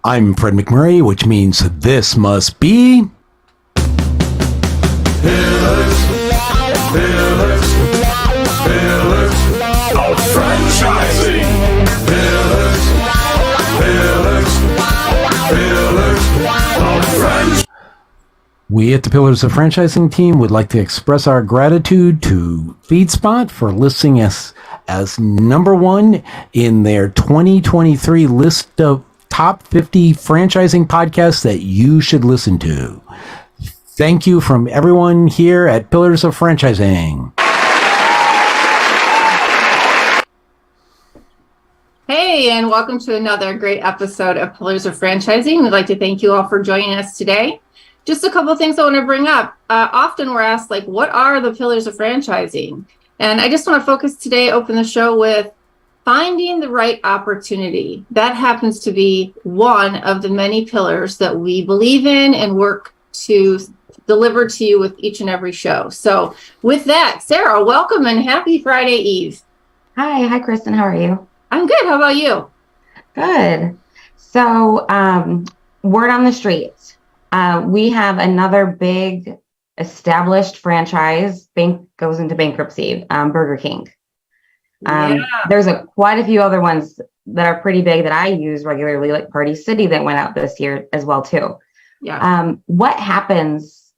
I'm Fred McMurray, which means this must be... Pillars of Franchising. Pillars of Franchising. We at the Pillars of Franchising team would like to express our gratitude to FeedSpot for listing us as number one in their 2023 list of top 50 franchising podcasts that you should listen to. Thank you from everyone here at Pillars of Franchising. Hey, and welcome to another great episode of Pillars of Franchising. We'd like to thank you all for joining us today. Just a couple of things I want to bring up. Often we're asked, what are the pillars of franchising? And I just want to focus today, open the show with finding the right opportunity. That happens to be one of the many pillars that we believe in and work to deliver to you with each and every show. So with that, Sarah, welcome and happy Friday Eve. Hi, Kristin. How are you? I'm good. How about you? Good. So, word on the street. We have another big established franchise goes into bankruptcy, Burger King. There's quite a few other ones that are pretty big that I use regularly, like Party City that went out this year as well too. Yeah. What happens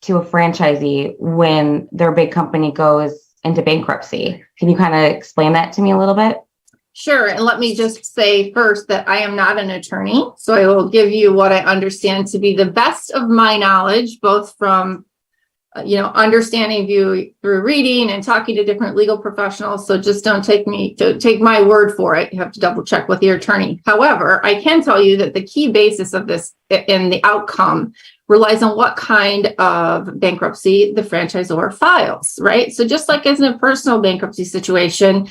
to a franchisee when their big company goes into bankruptcy? Can you kind of explain that to me a little bit? Sure. And let me just say first that I am not an attorney. So I will give you what I understand to be the best of my knowledge, both from understanding you through reading and talking to different legal professionals. So just don't take my word for it. You have to double check with your attorney. However, I can tell you that the key basis of this and the outcome relies on what kind of bankruptcy the franchisor files, right? So just like as in a personal bankruptcy situation,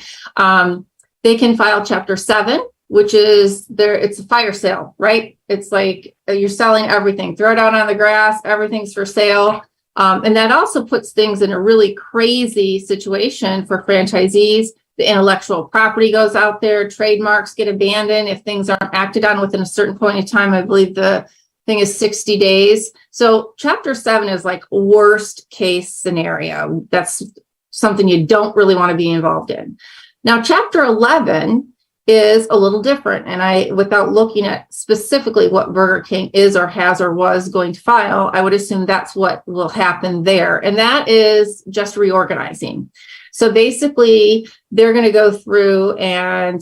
they can file Chapter 7, which is it's a fire sale, right? It's like you're selling everything, throw it out on the grass, everything's for sale. And that also puts things in a really crazy situation for franchisees. The intellectual property goes out there, trademarks get abandoned if things aren't acted on within a certain point in time. I believe the thing is 60 days. So Chapter 7 is like worst case scenario. That's something you don't really want to be involved in. Now, Chapter 11 is a little different. And without looking at specifically what Burger King is or has or was going to file, I would assume that's what will happen there. And that is just reorganizing. So basically, they're going to go through and,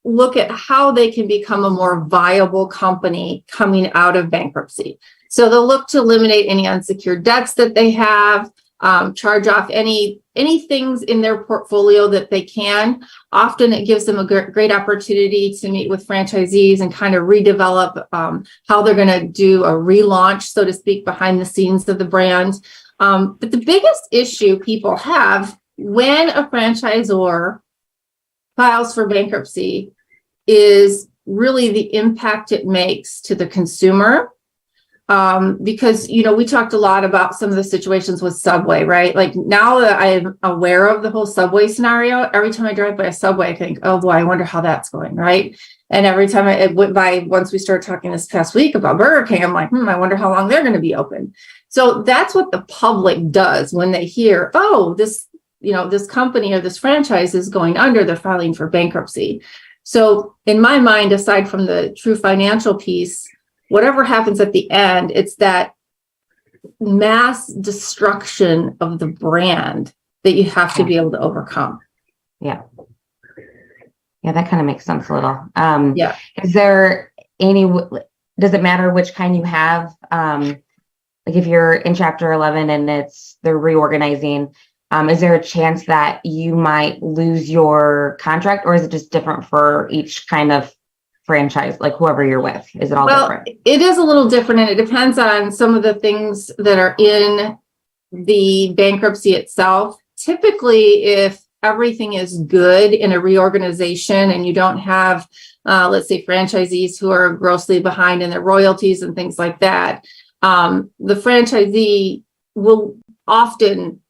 look at how they can become a more viable company coming out of bankruptcy. So they'll look to eliminate any unsecured debts that they have, charge off any things in their portfolio that they can. Often it gives them a great opportunity to meet with franchisees and kind of redevelop how they're going to do a relaunch, so to speak, behind the scenes of the brand. But the biggest issue people have when a franchisor files for bankruptcy is really the impact it makes to the consumer. Because, we talked a lot about some of the situations with Subway, right? Like now that I'm aware of the whole Subway scenario, every time I drive by a Subway, I think, oh boy, I wonder how that's going, right? And every time it went by, once we started talking this past week about Burger King, I'm like, I wonder how long they're going to be open. So that's what the public does when they hear, oh, this company or this franchise is going under, they're filing for bankruptcy. So in my mind, aside from the true financial piece, whatever happens at the end, it's that mass destruction of the brand that you have to be able to overcome. Yeah, that kind of makes sense a little. Is there does it matter which kind you have? Like if you're in Chapter 11 and they're reorganizing, is there a chance that you might lose your contract, or is it just different for each kind of franchise, like whoever you're with? Is it all different? It is a little different, and it depends on some of the things that are in the bankruptcy itself. Typically, if everything is good in a reorganization and you don't have, let's say, franchisees who are grossly behind in their royalties and things like that, the franchisee will often,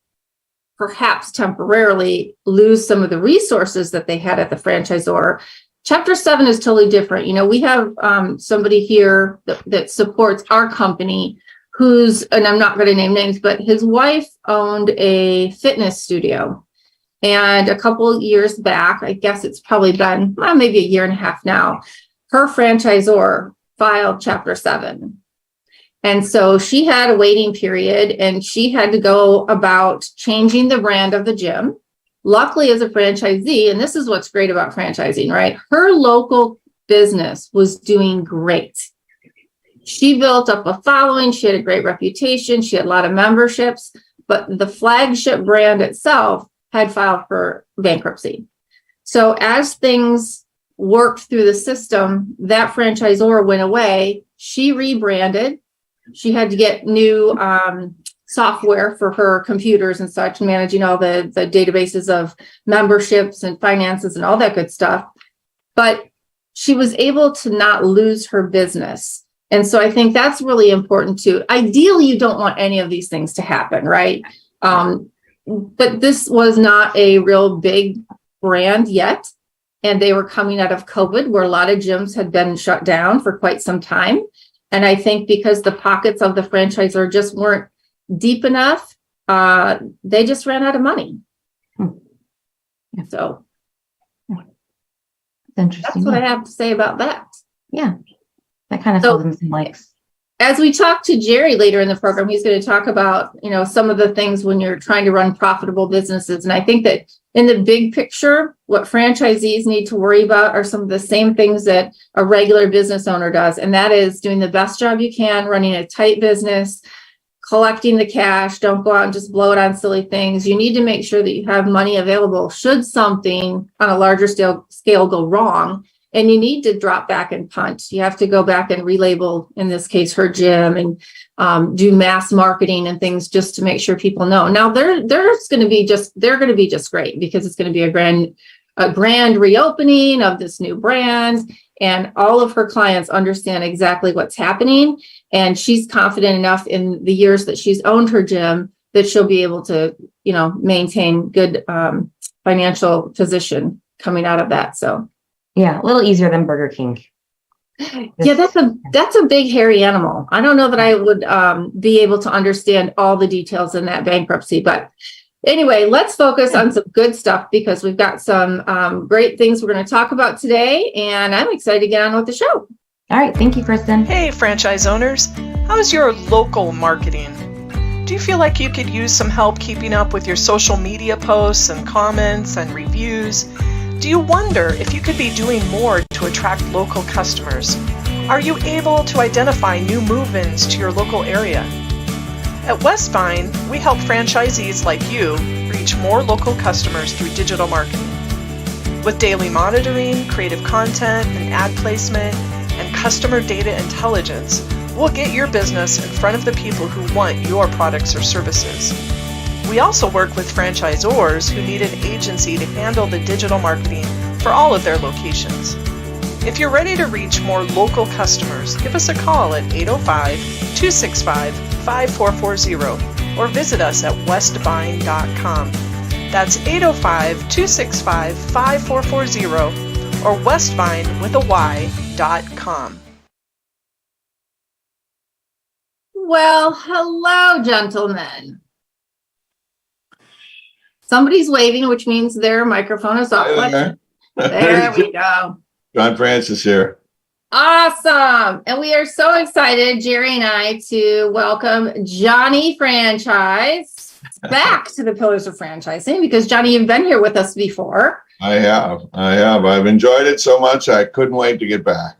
perhaps temporarily, lose some of the resources that they had at the franchisor Chapter 7 is totally different. You know, we have somebody here that supports our company who's, and I'm not going to name names, but his wife owned a fitness studio. And a couple years back, I guess it's probably been maybe a year and a half now, her franchisor filed Chapter 7. And so she had a waiting period and she had to go about changing the brand of the gym. Luckily, as a franchisee, and this is what's great about franchising, right? Her local business was doing great. She built up a following. She had a great reputation. She had a lot of memberships, but the flagship brand itself had filed for bankruptcy. So as things worked through the system, that franchisor went away. She rebranded. She had to get new software for her computers and such, managing all the databases of memberships and finances and all that good stuff. But she was able to not lose her business. And so I think that's really important too. Ideally, you don't want any of these things to happen, right? But this was not a real big brand yet. And they were coming out of COVID, where a lot of gyms had been shut down for quite some time. And I think because the pockets of the franchisor just weren't deep enough, they just ran out of money. So interesting. That's what I have to say about that. Yeah, that kind of filled in some blanks. As we talk to Jerry later in the program, he's going to talk about, you know, some of the things when you're trying to run profitable businesses. And I think that in the big picture, what franchisees need to worry about are some of the same things that a regular business owner does. And that is doing the best job you can, running a tight business, collecting the cash. Don't go out and just blow it on silly things. You need to make sure that you have money available should something on a larger scale go wrong. And you need to drop back and punt. You have to go back and relabel, in this case, her gym, and do mass marketing and things just to make sure people know. Now they're going to be just great, because it's going to be a grand reopening of this new brand, and all of her clients understand exactly what's happening. And she's confident enough in the years that she's owned her gym that she'll be able to, you know, maintain good financial position coming out of that. So. Yeah, a little easier than Burger King. Yeah, that's a big hairy animal. I don't know that I would be able to understand all the details in that bankruptcy. But anyway, let's focus on some good stuff, because we've got some great things we're going to talk about today. And I'm excited to get on with the show. All right. Thank you, Kristin. Hey, franchise owners. How's your local marketing? Do you feel like you could use some help keeping up with your social media posts and comments and reviews? Do you wonder if you could be doing more to attract local customers? Are you able to identify new move-ins to your local area? At Westvine, we help franchisees like you reach more local customers through digital marketing. With daily monitoring, creative content, and ad placement, and customer data intelligence, we'll get your business in front of the people who want your products or services. We also work with franchisors who need an agency to handle the digital marketing for all of their locations. If you're ready to reach more local customers, give us a call at 805-265-5440 or visit us at westvine.com. That's 805-265-5440 or westvine.com. Well, hello, gentlemen. Somebody's waving, which means their microphone is off. There we go. John Francis here. Awesome. And we are so excited, Jerry and I, to welcome Johnny Franchise back to the Pillars of Franchising, because Johnny, you've been here with us before. I have. I've enjoyed it so much, I couldn't wait to get back.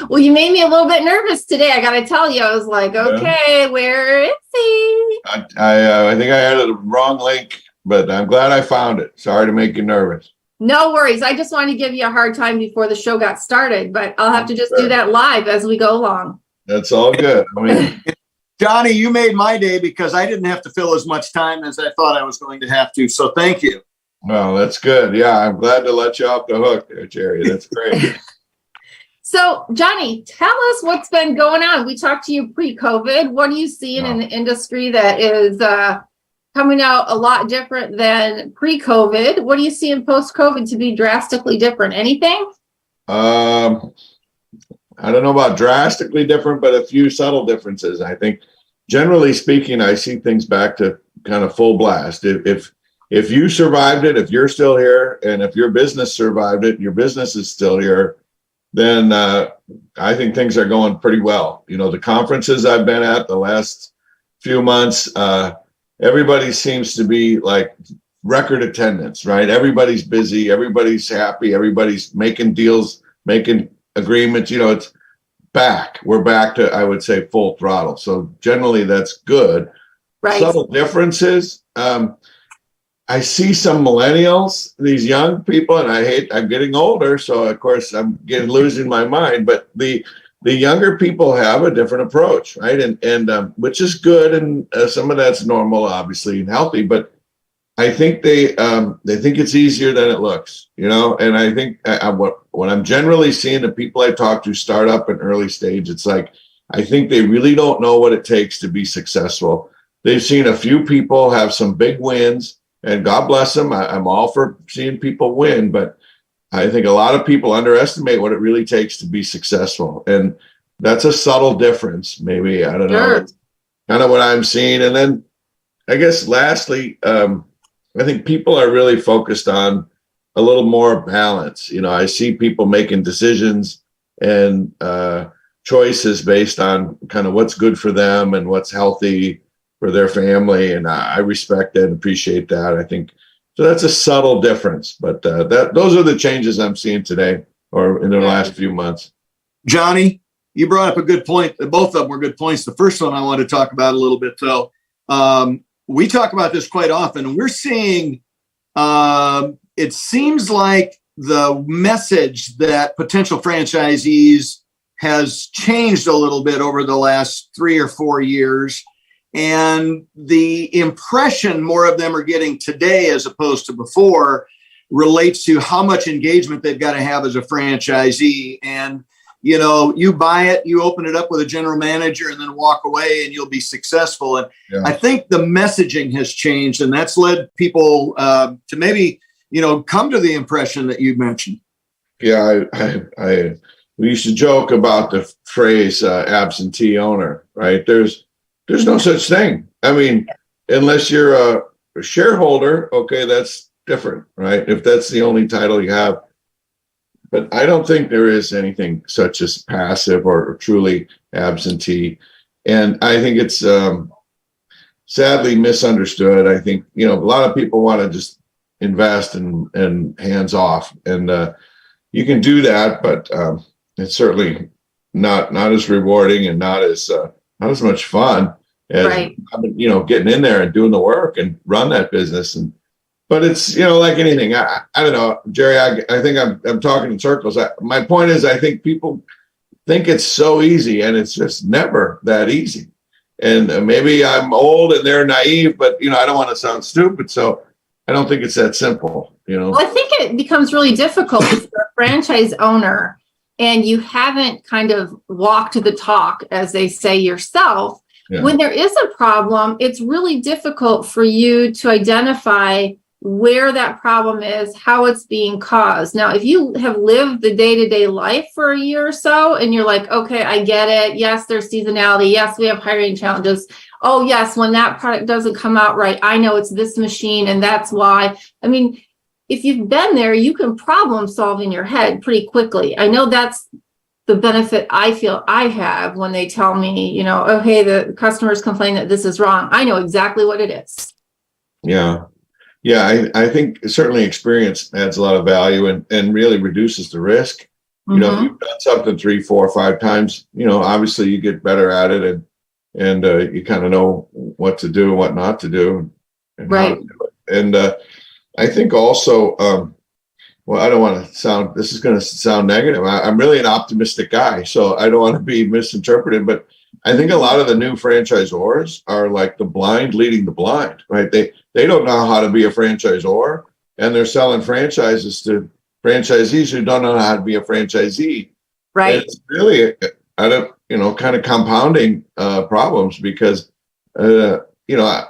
Well, you made me a little bit nervous today. I got to tell you, I was like, okay, where is he? I think I had the wrong link, but I'm glad I found it. Sorry to make you nervous. No worries. I just wanted to give you a hard time before the show got started, but I'll have to just do that live as we go along. That's all good. I mean, Johnny, you made my day, because I didn't have to fill as much time as I thought I was going to have to. So thank you. well, that's good. Yeah, I'm glad to let you off the hook there, Jerry. That's great. So, Johnny, tell us what's been going on. We talked to you pre-COVID. What are you seeing in the industry that is coming out a lot different than pre-COVID. What do you see in post-COVID to be drastically different? Anything? I don't know about drastically different, but a few subtle differences. I think generally speaking, I see things back to kind of full blast. If you survived it, if you're still here, and if your business survived it, your business is still here, then I think things are going pretty well. You know, the conferences I've been at the last few months, everybody seems to be like record attendance, right? Everybody's busy, everybody's happy, everybody's making deals, making agreements. You know, it's back. We're back to, I would say, full throttle. So generally that's good. Right. Subtle differences. I see some millennials, these young people, and I'm getting older, so of course I'm losing my mind, but the younger people have a different approach, right? And which is good, and some of that's normal, obviously, and healthy, but I think they think it's easier than it looks, you know? And I think what I'm generally seeing, the people I talk to start up in early stage, it's like, I think they really don't know what it takes to be successful. They've seen a few people have some big wins, and God bless them. I'm all for seeing people win, but I think a lot of people underestimate what it really takes to be successful. And that's a subtle difference, maybe. I don't know. That's kind of what I'm seeing. And then I guess lastly, I think people are really focused on a little more balance. You know, I see people making decisions and choices based on kind of what's good for them and what's healthy for their family, and I respect that and appreciate that. I think so. That's a subtle difference, but those are the changes I'm seeing today or in the last few months. Johnny, you brought up a good point. Both of them were good points. The first one I want to talk about a little bit, though. We talk about this quite often, and we're seeing. It seems like the message that potential franchisees has changed a little bit over the last 3 or 4 years. And the impression more of them are getting today as opposed to before relates to how much engagement they've got to have as a franchisee. And, you know, you buy it, you open it up with a general manager and then walk away and you'll be successful. And I think the messaging has changed, and that's led people to maybe, you know, come to the impression that you mentioned. Yeah, we used to joke about the phrase absentee owner, right? There's no such thing. I mean, unless you're a shareholder, okay, that's different, right? If that's the only title you have. But I don't think there is anything such as passive or truly absentee. And I think it's sadly misunderstood. I think, you know, a lot of people want to just invest and hands off. And you can do that, but it's certainly not as rewarding and not as much fun as, you know, getting in there and doing the work and run that business. But it's, you know, like anything, I don't know, Jerry, I think I'm talking in circles. My point is, I think people think it's so easy, and it's just never that easy. And maybe I'm old and they're naive, but, you know, I don't want to sound stupid. So I don't think it's that simple, you know. Well, I think it becomes really difficult if you're a franchise owner and you haven't kind of walked the talk, as they say, yourself. When there is a problem, it's really difficult for you to identify where that problem is, how it's being caused. Now, if you have lived the day-to-day life for a year or so, and you're like, okay, I get it. Yes, there's seasonality. Yes, we have hiring challenges. Oh, yes, when that product doesn't come out right, I know it's this machine, and that's why. I mean, if you've been there, you can problem solve in your head pretty quickly. I know that's the benefit I feel I have when they tell me, you know, oh, hey, the customers complain that this is wrong. I know exactly what it is. Yeah. I think certainly experience adds a lot of value and really reduces the risk. You know, if you've done something 3, 4, 5 times, you know, obviously you get better at it and you kind of know what to do and what not to do. And how to do it. And I think also, well, I don't want to sound, this is going to sound negative. I'm really an optimistic guy, so I don't want to be misinterpreted, but I think a lot of the new franchisors are like the blind leading the blind, right? They don't know how to be a franchisor, and they're selling franchises to franchisees who don't know how to be a franchisee. Right. And it's really, kind of compounding problems because, you know,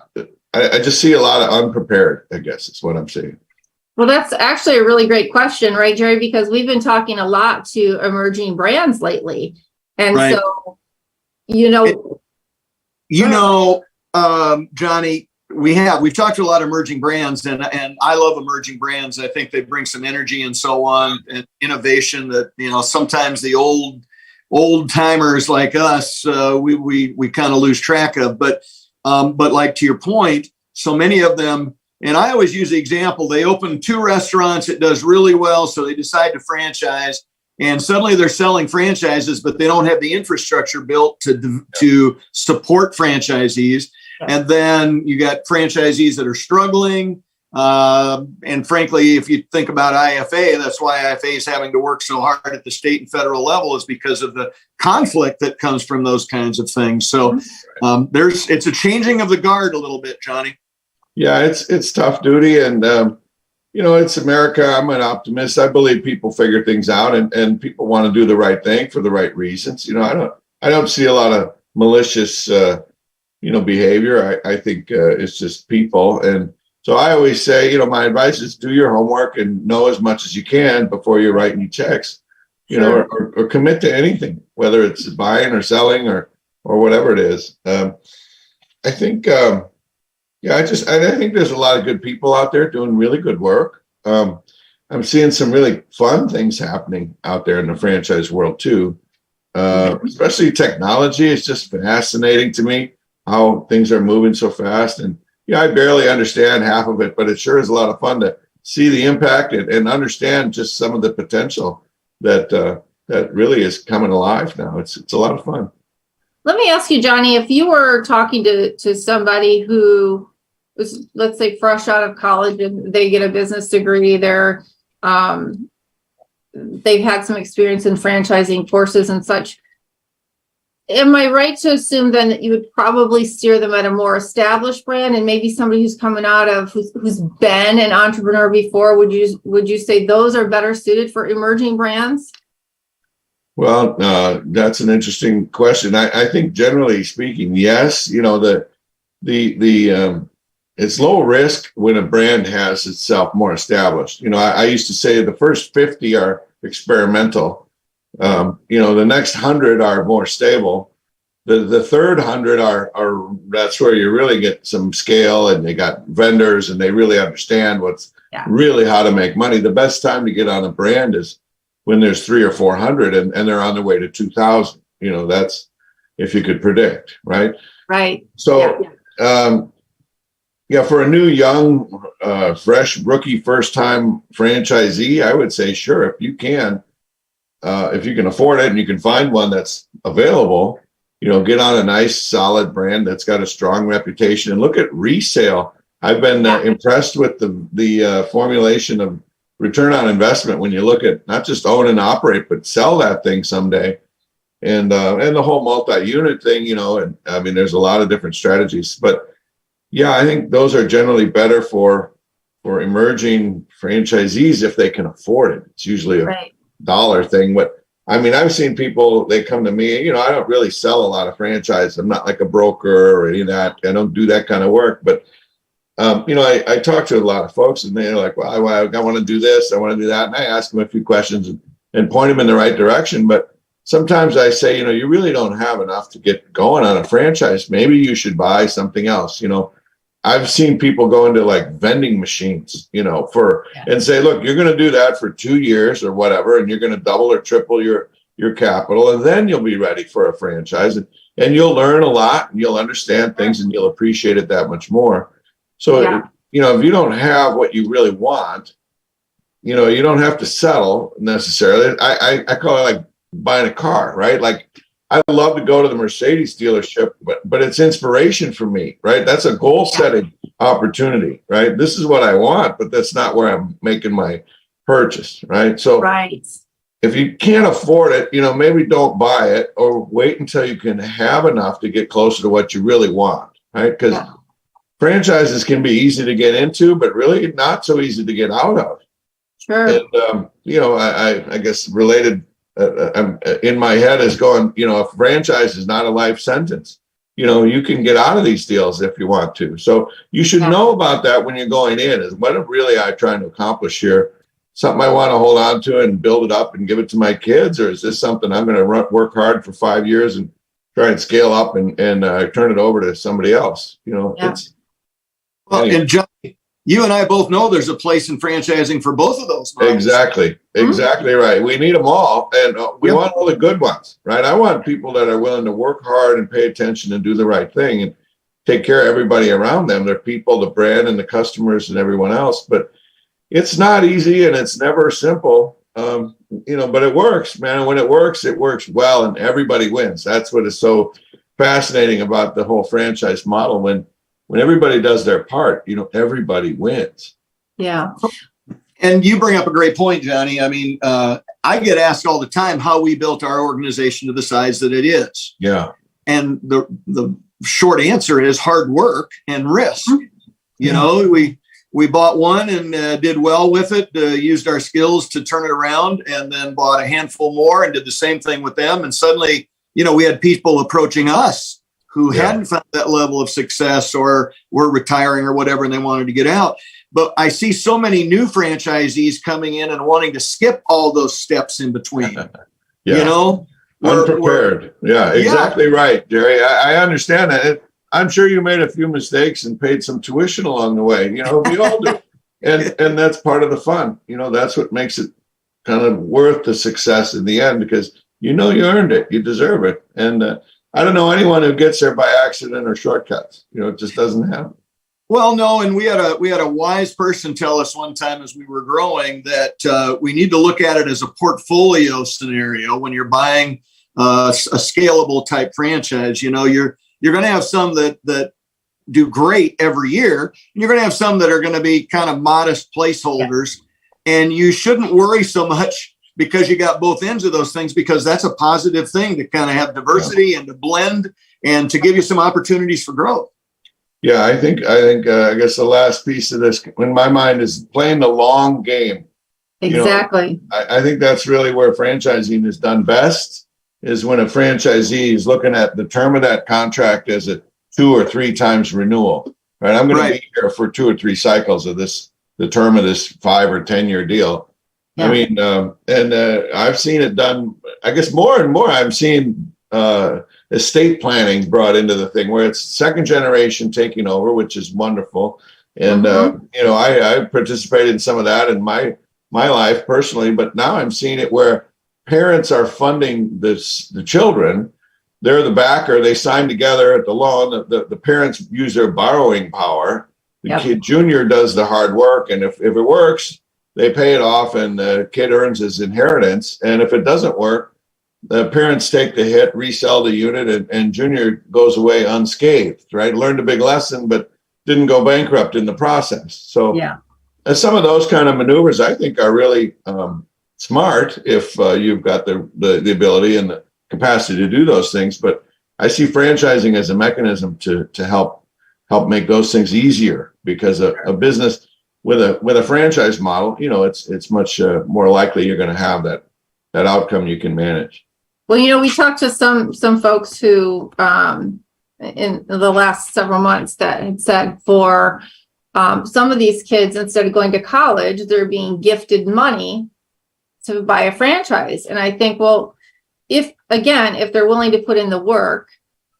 I just see a lot of unprepared, I guess is what I'm saying. Well, that's actually a really great question, right, Jerry? Because we've been talking a lot to emerging brands lately. And Right. so, Johnny, we've talked to a lot of emerging brands, and I love emerging brands. I think they bring some energy and so on, and innovation that, sometimes the old timers like us, we kind of lose track of. But like, to your point, so many of them, and I always use the example, they open 2 restaurants, it does really well, so they decide to franchise, and suddenly they're selling franchises, but they don't have the infrastructure built to support franchisees. And then you got franchisees that are struggling. And frankly, if you think about IFA, that's why IFA is having to work so hard at the state and federal level, is because of the conflict that comes from those kinds of things. So it's a changing of the guard a little bit, Johnny. Yeah, it's tough duty. And, it's America. I'm an optimist. I believe people figure things out, and people want to do the right thing for the right reasons. I don't see a lot of malicious, behavior. I think it's just people. And so I always say, my advice is do your homework and know as much as you can before you're writing checks, Sure. or commit to anything, whether it's buying or selling or whatever it is. I think, I think there's a lot of good people out there doing really good work. I'm seeing some really fun things happening out there in the franchise world too, especially technology. It's just fascinating to me how things are moving so fast. And I barely understand half of it, but it sure is a lot of fun to see the impact and understand just some of the potential that really is coming alive now. It's a lot of fun. Let me ask you, Johnny, if you were talking to somebody who was, let's say, fresh out of college and they get a business degree, they've had some experience in franchising courses and such. Am I right to assume then that you would probably steer them at a more established brand, and maybe somebody who's coming out of who's been an entrepreneur before? Would you say those are better suited for emerging brands? Well, that's an interesting question. I think generally speaking, yes. It's low risk when a brand has itself more established. I used to say the first 50 are experimental. The next 100 are more stable. The third 100 are that's where you really get some scale, and they got vendors and they really understand really how to make money. The best time to get on a brand is when there's 300 or 400 and they're on their way to 2,000. That's if you could predict, right? Right. So, for a new, young, fresh rookie, first time franchisee, I would say, sure, if you can afford it and you can find one that's available, get on a nice, solid brand that's got a strong reputation, and look at resale. I've been impressed with the formulation of return on investment when you look at not just own and operate, but sell that thing someday. And the whole multi-unit thing, and I mean, there's a lot of different strategies, but I think those are generally better for emerging franchisees if they can afford it. It's usually a dollar thing, but I mean, I've seen people, they come to me, I don't really sell a lot of franchise. I'm not like a broker or any of that. I don't do that kind of work, but I talk to a lot of folks and they're like, well, I want to do this, I want to do that. And I ask them a few questions and point them in the right direction. But sometimes I say, you really don't have enough to get going on a franchise. Maybe you should buy something else. I've seen people go into like vending machines, and say, look, you're going to do that for 2 years or whatever, and you're going to double or triple your capital, and then you'll be ready for a franchise, and you'll learn a lot, and you'll understand things, and you'll appreciate it that much more. So, if you don't have what you really want, you don't have to settle necessarily. I call it like buying a car, right? Like, I love to go to the Mercedes dealership, but it's inspiration for me, right? That's a goal setting opportunity, right? This is what I want, but that's not where I'm making my purchase, right? So if you can't afford it, maybe don't buy it, or wait until you can have enough to get closer to what you really want, right? Because franchises can be easy to get into, but really not so easy to get out of. Sure. And, I guess related in my head is going, a franchise is not a life sentence. you can get out of these deals if you want to. So you should know about that when you're going in, is what really I'm trying to accomplish here. Something I want to hold on to and build it up and give it to my kids, or is this something I'm going to work hard for 5 years and try and scale up and turn it over to somebody else? It's and John, you and I both know there's a place in franchising for both of those models. Exactly right. We need them all, and we want all the good ones, right? I want people that are willing to work hard and pay attention and do the right thing and take care of everybody around them, their people, the brand, and the customers, and everyone else. But it's not easy, and it's never simple, but it works, man. And when it works well, and everybody wins. That's what is so fascinating about the whole franchise model. When everybody does their part, everybody wins. Yeah. And you bring up a great point, Johnny. I mean, I get asked all the time how we built our organization to the size that it is. Yeah. And the short answer is hard work and risk. We bought one and did well with it, used our skills to turn it around, and then bought a handful more and did the same thing with them. And suddenly, we had people approaching us who hadn't found that level of success or were retiring or whatever, and they wanted to get out. But I see so many new franchisees coming in and wanting to skip all those steps in between. Unprepared. Exactly right, Jerry. I understand that. I'm sure you made a few mistakes and paid some tuition along the way. We all do. And that's part of the fun. That's what makes it kind of worth the success in the end, because you earned it. You deserve it. And I don't know anyone who gets there by accident or shortcuts. It just doesn't happen. Well, no, and we had a wise person tell us one time as we were growing that we need to look at it as a portfolio scenario when you're buying a scalable type franchise. You're going to have some that do great every year, and you're going to have some that are going to be kind of modest placeholders. And you shouldn't worry so much because you got both ends of those things, because that's a positive thing to kind of have diversity and to blend and to give you some opportunities for growth. Yeah, I guess the last piece of this in my mind is playing the long game. Exactly. I think that's really where franchising is done best, is when a franchisee is looking at the term of that contract as a 2 or 3 times renewal, right? I'm going to be here for 2 or 3 cycles of the term of this 5 or 10 year deal. Yeah. I mean, I've seen it done, I guess more and more I'm seeing estate planning brought into the thing, where it's second generation taking over, which is wonderful. And, I participated in some of that in my life personally, but now I'm seeing it where parents are funding the children. They're the backer. They sign together at the loan. The parents use their borrowing power. The kid junior does the hard work. And if it works, they pay it off and the kid earns his inheritance. And if it doesn't work, the parents take the hit, resell the unit, and junior goes away unscathed, right? Learned a big lesson, but didn't go bankrupt in the process. So some of those kind of maneuvers, I think, are really smart if you've got the ability and the capacity to do those things. But I see franchising as a mechanism to help make those things easier, because a business with a franchise model, it's much more likely you're going to have that outcome you can manage. Well, we talked to some folks who in the last several months that had said for some of these kids, instead of going to college, they're being gifted money to buy a franchise. And I think, well, if they're willing to put in the work,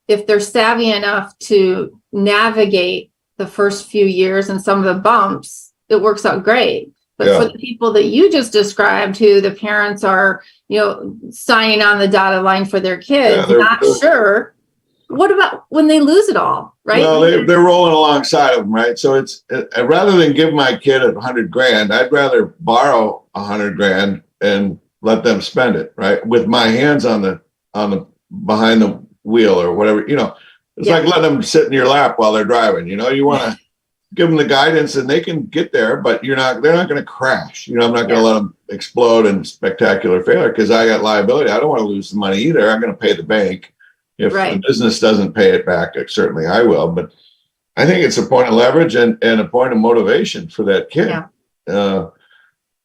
if they're savvy enough to navigate the first few years and some of the bumps, it works out great. But for the people that you just described, who the parents are, signing on the dotted line for their kids, not sure. What about when they lose it all, right? Well, they're rolling alongside of them, right? So it's rather than give my kid $100,000, I'd rather borrow $100,000 and let them spend it, right? With my hands on the behind the wheel or whatever, it's like letting them sit in your lap while they're driving. You want to give them the guidance and they can get there, but they're not going to crash. I'm not going to let them explode in spectacular failure, because I got liability. I don't want to lose the money either. I'm going to pay the bank. If the business doesn't pay it back, certainly I will. But I think it's a point of leverage and a point of motivation for that kid.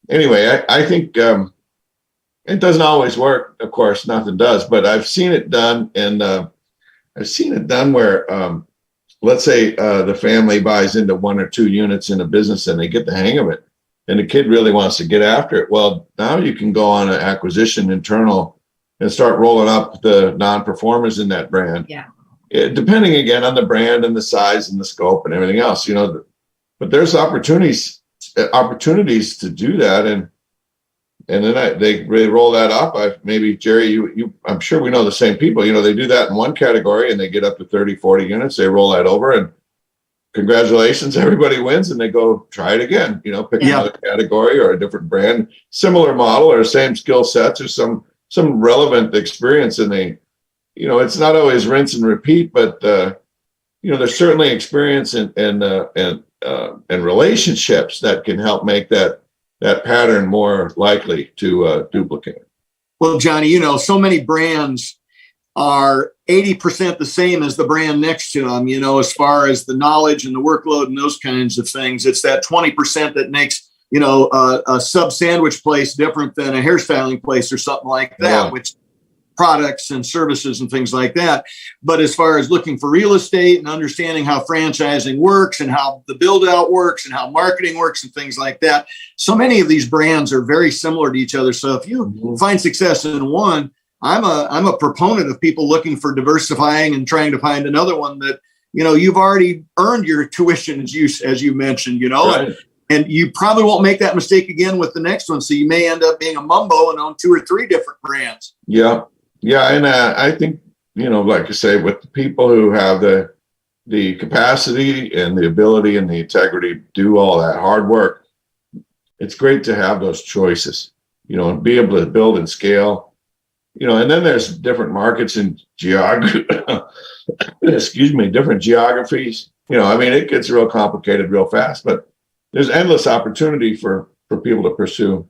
Anyway, I think it doesn't always work. Of course, nothing does, but I've seen it done. And I've seen it done where, let's say the family buys into 1 or 2 units in a business and they get the hang of it, and the kid really wants to get after it. Well, now you can go on an acquisition internal and start rolling up the non-performers in that brand. Yeah. Depending again on the brand and the size and the scope and everything else, but there's opportunities to do that. And then they roll that up. Maybe Jerry, I'm sure we know the same people, they do that in one category and they get up to 30, 40 units. They roll that over and congratulations, everybody wins, and they go try it again, pick another category or a different brand, similar model or same skill sets or some relevant experience. And it's not always rinse and repeat, but there's certainly experience and relationships that can help make that pattern more likely to duplicate. Well, Johnny, so many brands are 80% the same as the brand next to them, as far as the knowledge and the workload and those kinds of things. It's that 20% that makes, a sub sandwich place different than a hairstyling place or something like that, which products and services and things like that. But as far as looking for real estate and understanding how franchising works and how the build out works and how marketing works and things like that, so many of these brands are very similar to each other. So if you find success in one, I'm a proponent of people looking for diversifying and trying to find another one that, you've already earned your tuition, as you mentioned, Right. and you probably won't make that mistake again with the next one. So you may end up being a mumbo and own 2 or 3 different brands. Yeah. Yeah. And I think, like I say, with the people who have the capacity and the ability and the integrity to do all that hard work, it's great to have those choices, and be able to build and scale, and then there's different markets and different geographies. It gets real complicated real fast, but there's endless opportunity for people to pursue.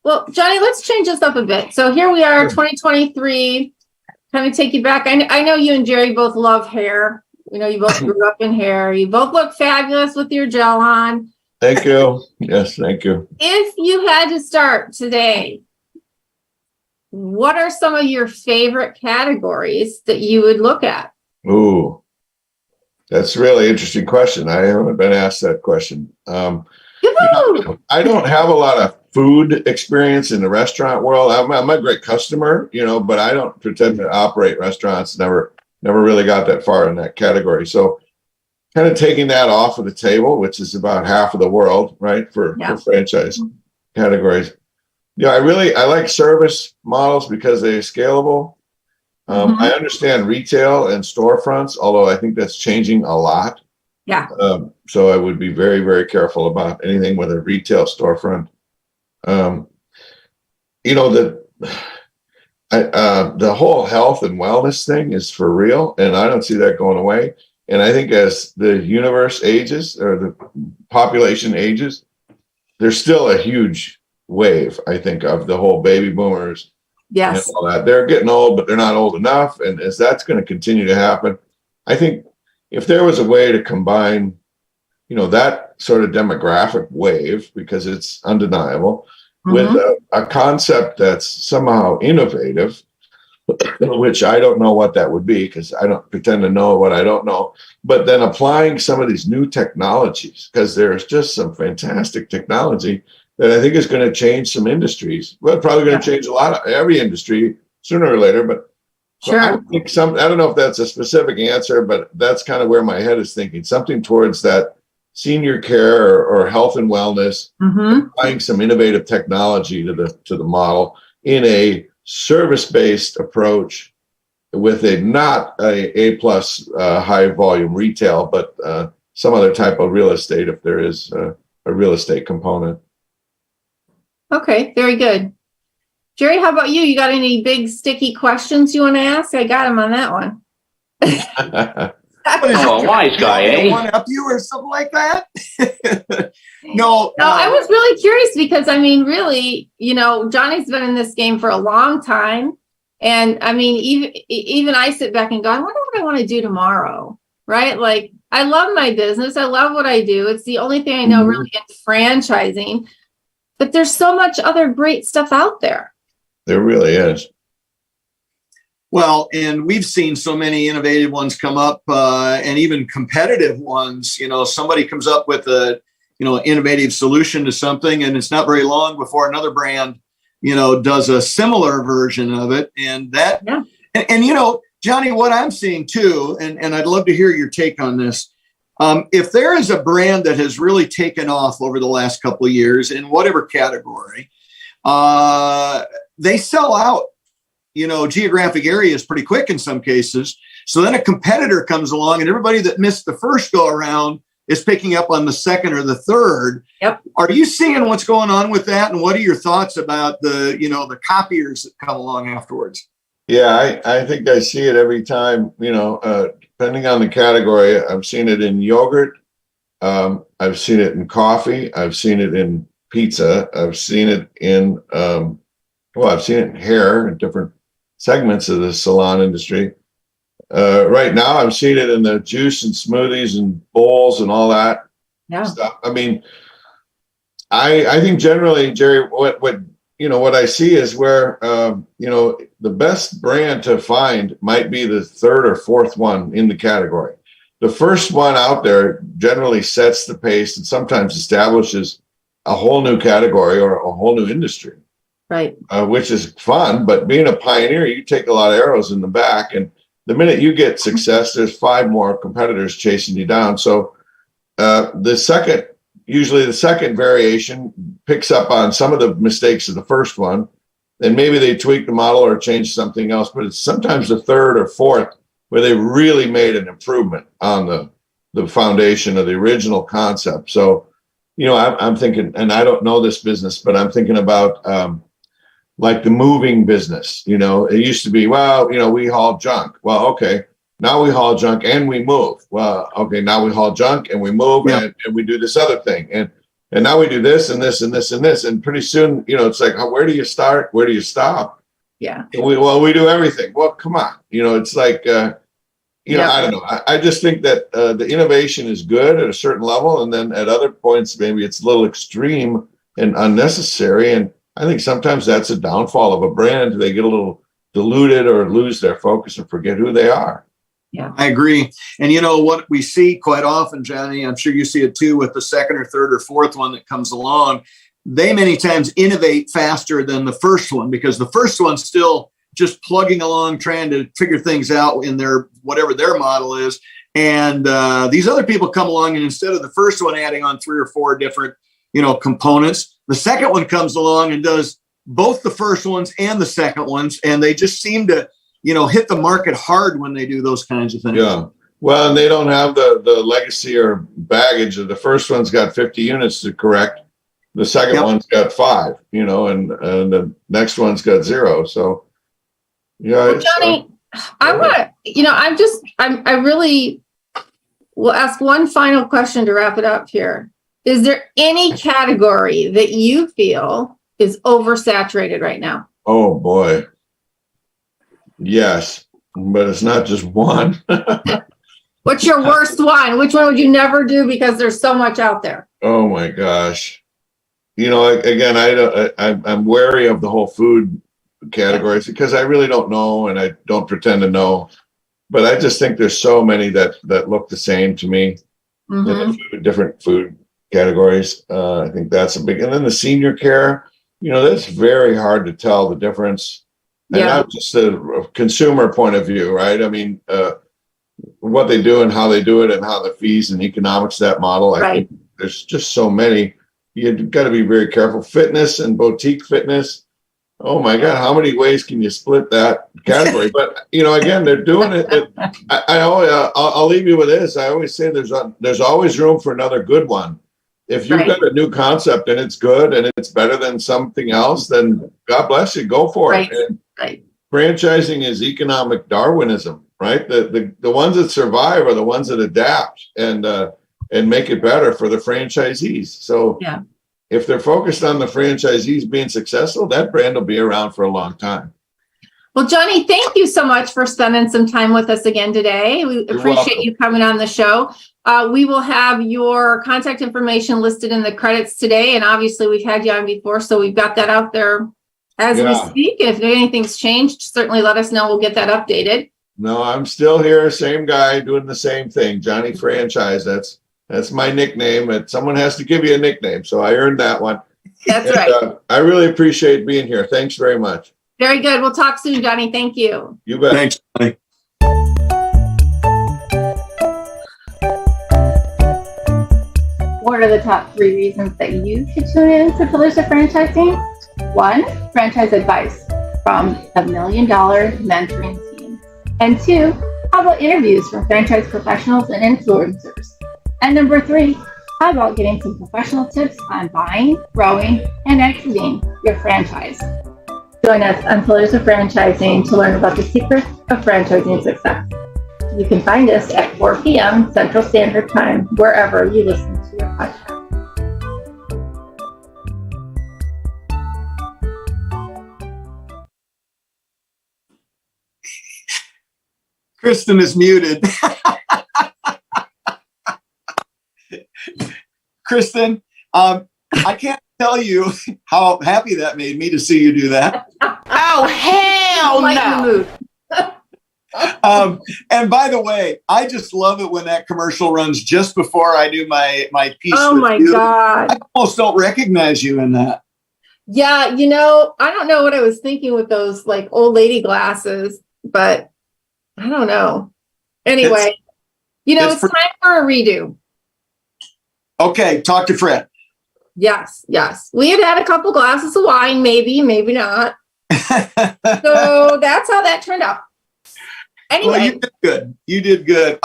Well, Johnny, let's change this up a bit. So here we are, 2023. Kind of take you back. I know you and Jerry both love hair. You both grew up in hair. You both look fabulous with your gel on. Thank you. Yes, thank you. If you had to start today, what are some of your favorite categories that you would look at? Ooh, that's a really interesting question. I haven't been asked that question. I don't have a lot of food experience in the restaurant world. I'm a great customer, but I don't pretend to operate restaurants. Never really got that far in that category. So kind of taking that off of the table, which is about half of the world, right, for franchise categories. I like service models because they're scalable. I understand retail and storefronts, although I think that's changing a lot. Yeah. So I would be very, very careful about anything with a retail storefront. The whole health and wellness thing is for real, and I don't see that going away. And I think as the universe ages or the population ages, there's still a huge wave, I think, of the whole baby boomers. Yes. And all that. They're getting old, but they're not old enough. And as that's going to continue to happen, I think if there was a way to combine, that sort of demographic wave, because it's undeniable, with a concept that's somehow innovative, which I don't know what that would be because I don't pretend to know what I don't know, but then applying some of these new technologies, because there's just some fantastic technology that I think is going to change some industries. Well, probably going to change every industry sooner or later, but sure. I think I don't know if that's a specific answer, but that's kind of where my head is thinking, something towards that senior care or health and wellness, applying some innovative technology to the model in a service-based approach with not a plus high volume retail, but some other type of real estate if there is a real estate component. Okay, very good. Jerry, how about you? You got any big sticky questions you want to ask? I got him on that one. Oh, wise guy, eh? One up you or something like that? No, I was really curious because really, Johnny's been in this game for a long time. And even I sit back and go, I wonder what I want to do tomorrow, right? Like, I love my business. I love what I do. It's the only thing I know really in franchising, but there's so much other great stuff out there. There really is. Well, and we've seen so many innovative ones come up, and even competitive ones. Somebody comes up with a, innovative solution to something, and it's not very long before another brand, does a similar version of it. And that, Yeah. and Johnny, what I'm seeing too, and I'd love to hear your take on this. If there is a brand that has really taken off over the last couple of years in whatever category, they sell out, geographic areas pretty quick in some cases. So then a competitor comes along, and everybody that missed the first go around is picking up on the second or the third. Yep. Are you seeing what's going on with that? And what are your thoughts about the copiers that come along afterwards? Yeah, I think I see it every time, depending on the category. I've seen it in yogurt. I've seen it in coffee. I've seen it in pizza. I've seen it in, I've seen it in hair in different segments of the salon industry. Right now, I'm seeing it in the juice and smoothies and bowls and all that stuff. I mean, I think generally, Jerry, what I see is where, the best brand to find might be the third or fourth one in the category. The first one out there generally sets the pace and sometimes establishes a whole new category or a whole new industry. Right. Which is fun, but being a pioneer, you take a lot of arrows in the back, and the minute you get success, there's 5 more competitors chasing you down. So usually the second variation picks up on some of the mistakes of the first one, and maybe they tweak the model or change something else, but it's sometimes the third or fourth where they really made an improvement on the foundation of the original concept. So, I'm thinking, and I don't know this business, but I'm thinking about like the moving business. It used to be, we haul junk. Well, okay, now we haul junk and we move. Well, okay, now we haul junk and we move, and we do this other thing. And now we do this and this and this and this. And pretty soon, it's like, where do you start? Where do you stop? Yeah. We do everything. Well, come on. It's like, I don't know. I just think that the innovation is good at a certain level. And then at other points, maybe it's a little extreme and unnecessary. And I think sometimes that's a downfall of a brand. They get a little diluted or lose their focus and forget who they are. Yeah, I agree. And what we see quite often, Johnny, I'm sure you see it too with the second or third or fourth one that comes along. They many times innovate faster than the first one, because the first one's still just plugging along, trying to figure things out in their whatever their model is. And these other people come along, and instead of the first one adding on 3 or 4 different components, the second one comes along and does both the first ones and the second ones, and they just seem to hit the market hard when they do those kinds of things. Yeah. Well, and they don't have the legacy or baggage of the first one's got 50 units to correct. The second one's got 5, and the next one's got 0. So, well, Johnny, I want to, I really will ask one final question to wrap it up here. Is there any category that you feel is oversaturated right now? Oh boy. Yes, but it's not just one. What's your worst one? Which one would you never do because there's so much out there? Oh my gosh. Again, I'm wary of the whole food categories because I really don't know, and I don't pretend to know. But I just think there's so many that look the same to me. In different food categories. I think that's a big, and then the senior care, that's very hard to tell the difference. And not just a consumer point of view, right? I mean, what they do and how they do it and how the fees and economics of that model. I think there's just so many. You've got to be very careful. Fitness and boutique fitness. Oh my God, how many ways can you split that category? But again, they're doing it. I'll leave you with this. I always say there's always room for another good one. If you've got a new concept and it's good and it's better than something else, then God bless you, go for it. And franchising is economic Darwinism, right? The ones that survive are the ones that adapt and make it better for the franchisees. So if they're focused on the franchisees being successful, that brand will be around for a long time. Well, Johnny, thank you so much for spending some time with us again today. We appreciate you coming on the show. We will have your contact information listed in the credits today. And obviously we've had you on before, so we've got that out there as we Yeah. speak. If anything's changed, certainly let us know. We'll get that updated. No, I'm still here. Same guy doing the same thing. Johnny Franchise. That's my nickname. And someone has to give you a nickname. So I earned that one. That's And, right. I really appreciate being here. Thanks very much. Very good. We'll talk soon, Johnny. Thank you. You bet. Thanks, Johnny. What are the top 3 reasons that you should tune in to Pillars of Franchising? 1, franchise advice from the Million Dollar Mentoring Team. And 2, how about interviews from franchise professionals and influencers? And number 3, how about getting some professional tips on buying, growing, and exiting your franchise? Join us on Pillars of Franchising to learn about the secrets of franchising success. You can find us at 4 p.m. Central Standard Time, wherever you listen to your podcast. Kristin is muted. Kristin, I can't tell you how happy that made me to see you do that. Oh, hell Lighten the no. mood. And by the way, I just love it when that commercial runs just before I do my piece. Oh with my you. God. I almost don't recognize you in that. Yeah, I don't know what I was thinking with those like old lady glasses, but I don't know. Anyway, it's time for a redo. Okay, talk to Fred. Yes. We had a couple glasses of wine, maybe not. So that's how that turned out. Anyway. Well, you did good. You did good.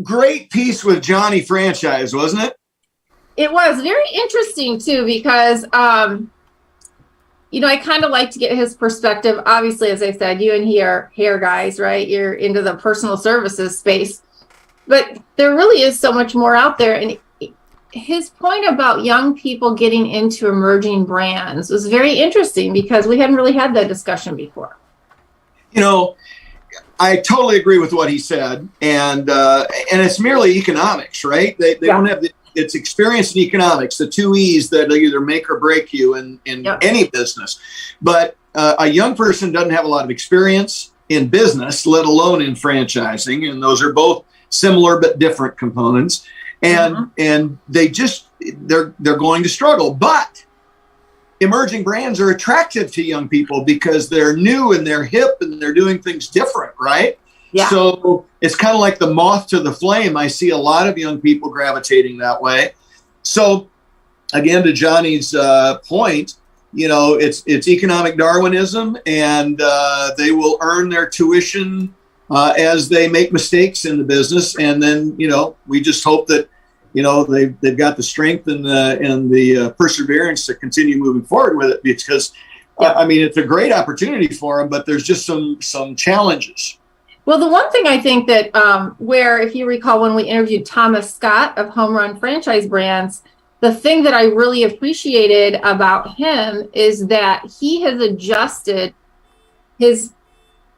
Great piece with Johnny Franchise, wasn't it? It was very interesting too, because, I kind of like to get his perspective. Obviously, as I said, you and he are hair guys, right? You're into the personal services space, but there really is so much more out there. And his point about young people getting into emerging brands was very interesting because we hadn't really had that discussion before. I totally agree with what he said, and it's merely economics, right? They don't have it's experience in economics, the 2 E's that either make or break you in any business. But a young person doesn't have a lot of experience in business, let alone in franchising, and those are both similar but different components. And they're going to struggle, but emerging brands are attractive to young people because they're new and they're hip and they're doing things different, right? Yeah. So it's kind of like the moth to the flame. I see a lot of young people gravitating that way. So again, to Johnny's point, it's economic Darwinism, and they will earn their tuition as they make mistakes in the business. And then, we just hope that they've got the strength and the perseverance to continue moving forward with it, because it's a great opportunity for them, but there's just some challenges. Well, the one thing I think that where, if you recall, when we interviewed Thomas Scott of Home Run Franchise Brands, the thing that I really appreciated about him is that he has adjusted his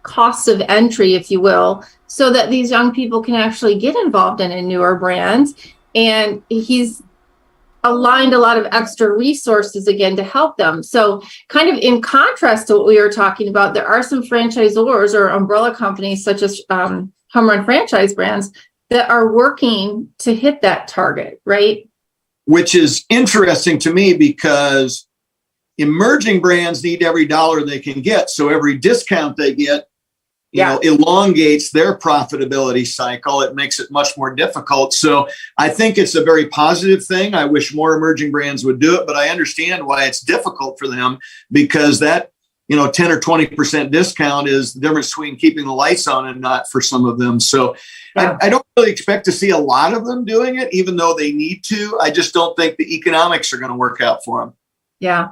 cost of entry, if you will, so that these young people can actually get involved in a newer brand. And he's aligned a lot of extra resources again to help them. So kind of in contrast to what we were talking about, there are some franchisors or umbrella companies such as Home Run Franchise Brands that are working to hit that target, right? Which is interesting to me because emerging brands need every dollar they can get. So every discount they get, elongates their profitability cycle. It makes it much more difficult. So I think it's a very positive thing. I wish more emerging brands would do it, but I understand why it's difficult for them, because that, 10 or 20% discount is the difference between keeping the lights on and not for some of them. So I don't really expect to see a lot of them doing it, even though they need to. I just don't think the economics are going to work out for them. Yeah.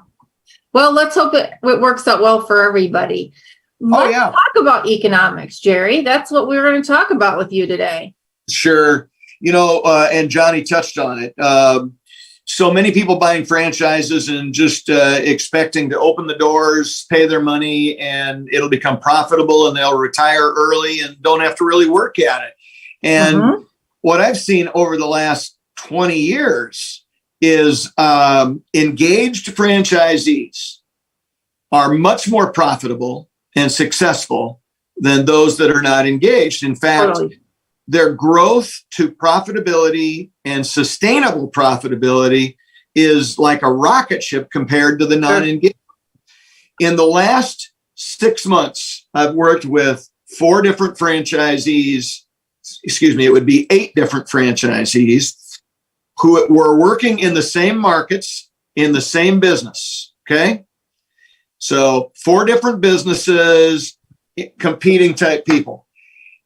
Well, let's hope it works out well for everybody. Let's talk about economics, Jerry. That's what we're going to talk about with you today. Sure. And Johnny touched on it. So many people buying franchises and just expecting to open the doors, pay their money, and it'll become profitable and they'll retire early and don't have to really work at it. And what I've seen over the last 20 years is engaged franchisees are much more profitable and successful than those that are not engaged. In fact, their growth to profitability and sustainable profitability is like a rocket ship compared to the non-engaged. In the last 6 months, I've worked with 4 different franchisees, it would be 8 different franchisees who were working in the same markets, in the same business, okay? So 4 different businesses, competing type people.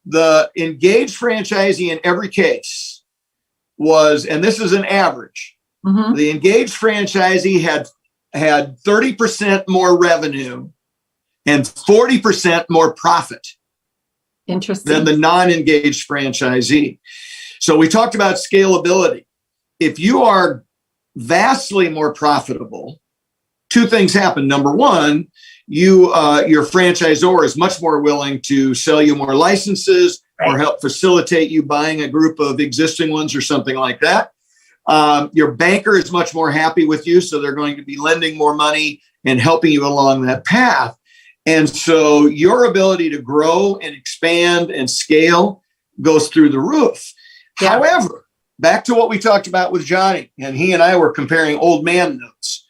The engaged franchisee in every case was, and this is an average, the engaged franchisee had 30% more revenue and 40% more profit than the non-engaged franchisee. So we talked about scalability. If you are vastly more profitable, 2 things happen. Number one, your franchisor is much more willing to sell you more licenses or help facilitate you buying a group of existing ones or something like that. Your banker is much more happy with you, so they're going to be lending more money and helping you along that path. And so your ability to grow and expand and scale goes through the roof. Yeah. However, back to what we talked about with Johnny, and he and I were comparing old man notes.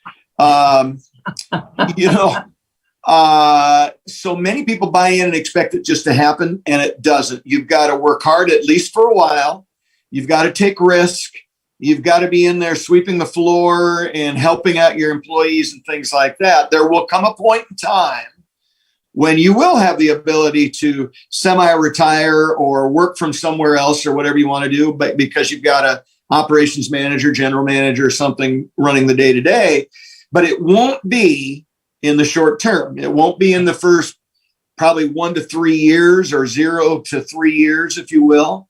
So many people buy in and expect it just to happen, and it doesn't. You've got to work hard, at least for a while. You've got to take risk. You've got to be in there sweeping the floor and helping out your employees and things like that. There will come a point in time when you will have the ability to semi-retire or work from somewhere else or whatever you want to do, but because you've got a operations manager, general manager, or something running the day-to-day, but it won't be in the short term. It won't be in the first probably 1 to 3 years or 0 to 3 years, if you will.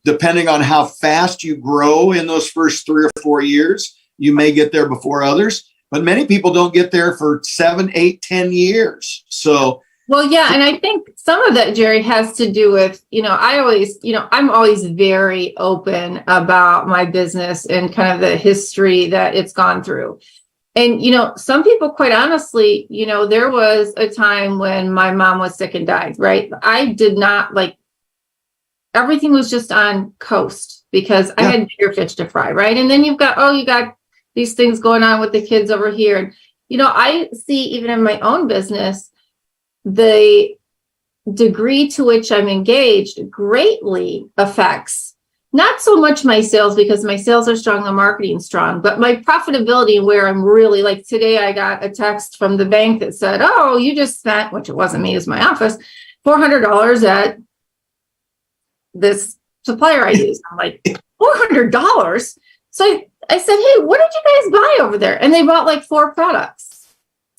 Depending on how fast you grow in those first 3 or 4 years, you may get there before others. But many people don't get there for 7, 8, 10 years. So, well, yeah. And I think some of that, Jerry, has to do with, I'm always very open about my business and kind of the history that it's gone through. And, some people, quite honestly, there was a time when my mom was sick and died, right? I did not everything was just on coast because I had bigger fish to fry, right? And then you got these things going on with the kids over here. And, I see even in my own business, the degree to which I'm engaged greatly affects not so much my sales, because my sales are strong, the marketing strong, but my profitability, where I'm really today I got a text from the bank that said, oh, you just spent, which it wasn't me, it was my office, $400 at this supplier I use. I'm like, $400? So I said, hey, what did you guys buy over there? And they bought 4 products.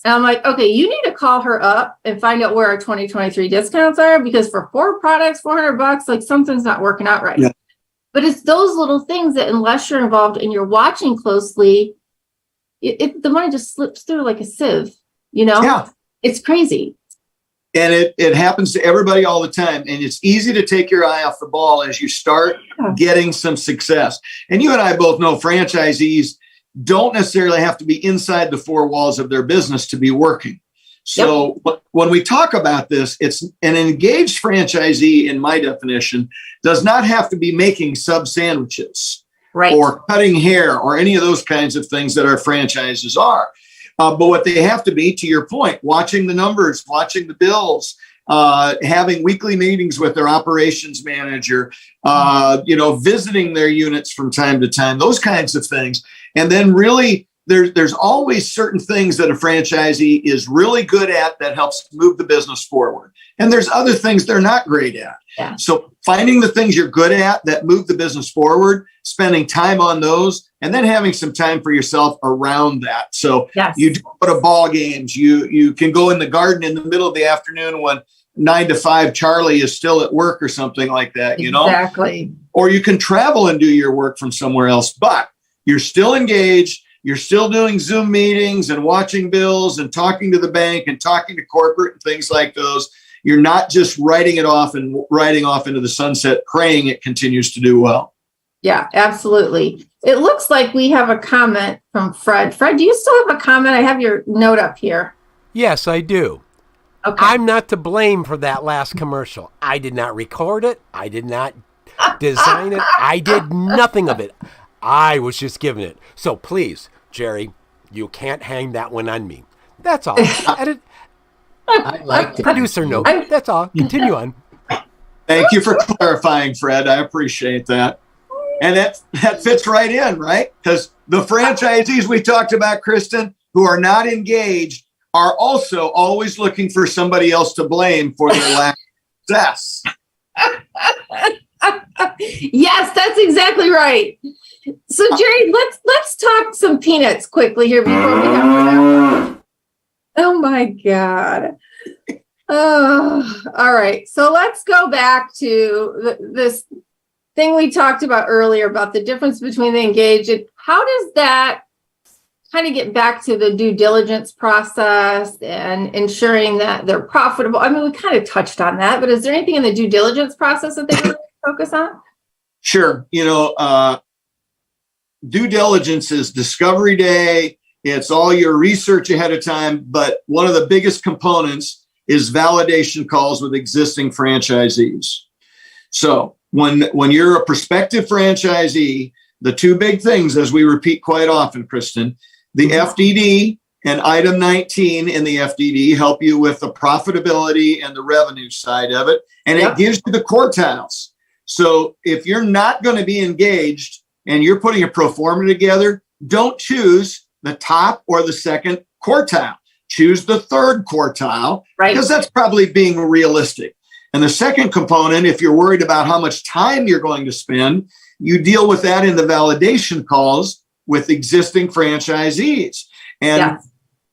And I'm like, okay, you need to call her up and find out where our 2023 discounts are, because for 4 products, $400, something's not working out right. Yeah. But it's those little things that, unless you're involved and you're watching closely, the money just slips through like a sieve, Yeah. It's crazy. And it happens to everybody all the time. And it's easy to take your eye off the ball as you start getting some success. And you and I both know franchisees don't necessarily have to be inside the 4 walls of their business to be working. So when we talk about this, it's an engaged franchisee, in my definition, does not have to be making sub sandwiches or cutting hair or any of those kinds of things that our franchises are. But what they have to be, to your point, watching the numbers, watching the bills, having weekly meetings with their operations manager, visiting their units from time to time, those kinds of things. And then really, there's always certain things that a franchisee is really good at that helps move the business forward. And there's other things they're not great at. Yeah. So finding the things you're good at that move the business forward, spending time on those, and then having some time for yourself around that. So you do go to ball games. You can go in the garden in the middle of the afternoon when 9 to 5 Charlie is still at work or something like that, Exactly. Or you can travel and do your work from somewhere else, but you're still engaged. You're still doing Zoom meetings and watching bills and talking to the bank and talking to corporate and things like those. You're not just writing off into the sunset, praying it continues to do well. Yeah, absolutely. It looks like we have a comment from Fred. Fred, do you still have a comment? I have your note up here. Yes, I do. Okay. I'm not to blame for that last commercial. I did not record it. I did not design it. I did nothing of it. I was just given it. So please, Jerry, you can't hang that one on me. That's all. Edit. I like it. Producer note. That's all. Continue on. Thank you for clarifying, Fred. I appreciate that. And that fits right in, right? Because the franchisees we talked about, Kristin, who are not engaged, are also always looking for somebody else to blame for their lack of success. Yes, that's exactly right. So Jerry, let's talk some peanuts quickly here before we have. Oh my God. Oh, all right. So let's go back to this thing we talked about earlier about the difference between the engaged. How does that kind of get back to the due diligence process and ensuring that they're profitable? I mean, we kind of touched on that, but is there anything in the due diligence process that they really focus on? Sure. Due diligence is discovery day. It's all your research ahead of time. But one of the biggest components is validation calls with existing franchisees. So when you're a prospective franchisee, the two big things, as we repeat quite often, Kristin, the FDD and item 19 in the FDD help you with the profitability and the revenue side of it. And it gives you the quartiles. So if you're not going to be engaged and you're putting a pro forma together, don't choose the top or the second quartile. Choose the third quartile, right? Because that's probably being realistic. And the second component, if you're worried about how much time you're going to spend, you deal with that in the validation calls with existing franchisees. And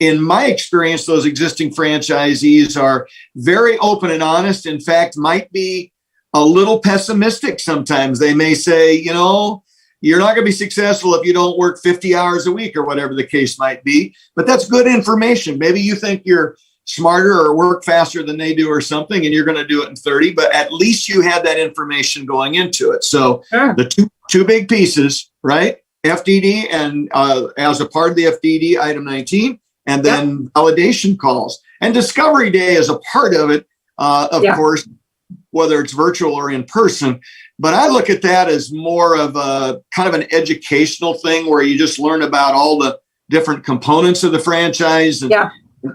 in my experience, those existing franchisees are very open and honest. In fact, might be a little pessimistic sometimes. They may say, you're not going to be successful if you don't work 50 hours a week or whatever the case might be. But that's good information. Maybe you think you're smarter or work faster than they do or something, and you're going to do it in 30, but at least you had that information going into it. So the two big pieces, right? FDD and as a part of the FDD, item 19, and then validation calls. And discovery day is a part of it, of course, whether it's virtual or in person. But I look at that as more of a kind of an educational thing where you just learn about all the different components of the franchise. And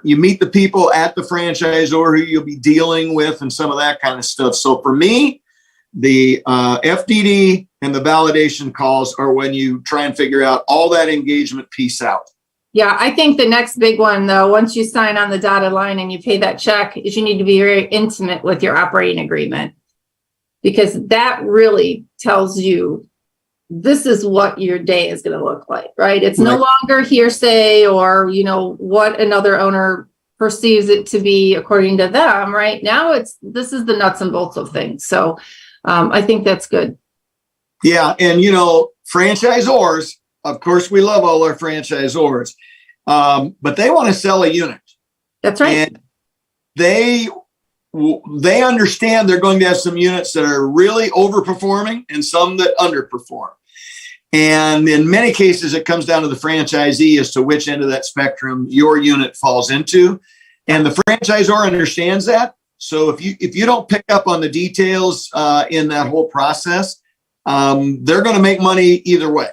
you meet the people at the franchisor who you'll be dealing with and some of that kind of stuff. So for me, the FDD and the validation calls are when you try and figure out all that engagement piece out. Yeah, I think the next big one, though, once you sign on the dotted line and you pay that check, is you need to be very intimate with your operating agreement, because that really tells you this is what your day is going to look like, right? It's no longer hearsay or, what another owner perceives it to be according to them, right? Now this is the nuts and bolts of things. So I think that's good. Yeah. And, franchisors, of course, we love all our franchisors, but they want to sell a unit. That's right. And they understand they're going to have some units that are really overperforming and some that underperform. And in many cases, it comes down to the franchisee as to which end of that spectrum your unit falls into. And the franchisor understands that. So if you don't pick up on the details in that whole process, they're going to make money either way.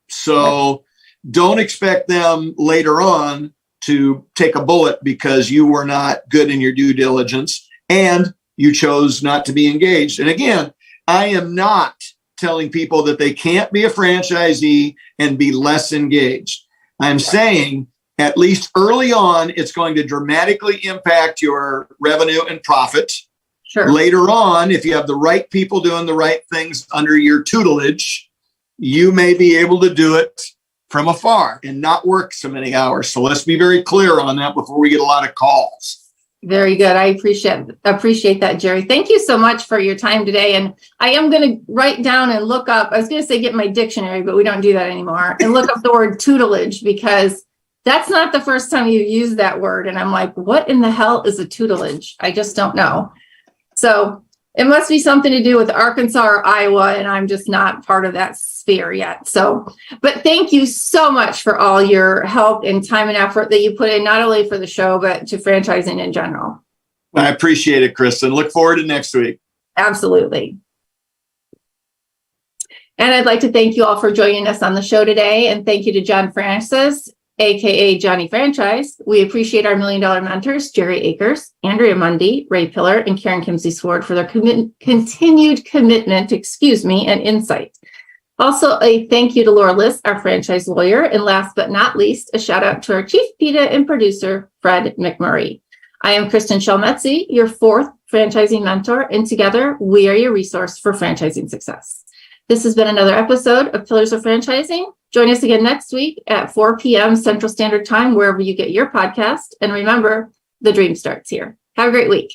So don't expect them later on to take a bullet because you were not good in your due diligence and you chose not to be engaged. And again, I am not telling people that they can't be a franchisee and be less engaged. I'm saying at least early on, it's going to dramatically impact your revenue and profit. Sure. Later on, if you have the right people doing the right things under your tutelage, you may be able to do it from afar and not work so many hours. So let's be very clear on that before we get a lot of calls. Very good. I appreciate that, Jerry. Thank you so much for your time today. And I am going to write down and look up, I was going to say get my dictionary, but we don't do that anymore, and look up the word tutelage, because that's not the first time you use that word. And I'm like, what in the hell is a tutelage? I just don't know. So It must be something to do with Arkansas or Iowa, and I'm just not part of that sphere yet. So, but thank you so much for all your help and time and effort that you put in, not only for the show, but to franchising in general. I appreciate it, Kristin. Look forward to next week. Absolutely. And I'd like to thank you all for joining us on the show today. And thank you to John Francis, AKA Johnny Franchise. We appreciate our $1 Million mentors, Jerry Akers, Andrea Mundy, Ray Pillar, and Karen Kimsey Sword for their continued commitment, and insight. Also, a thank you to Laura Liss, our franchise lawyer. And last but not least, a shout out to our chief PITA and producer, Fred McMurray. I am Kristin Selmeczy, your 4th franchising mentor, and together we are your resource for franchising success. This has been another episode of Pillars of Franchising. Join us again next week at 4 p.m. Central Standard Time, wherever you get your podcast. And remember, the dream starts here. Have a great week.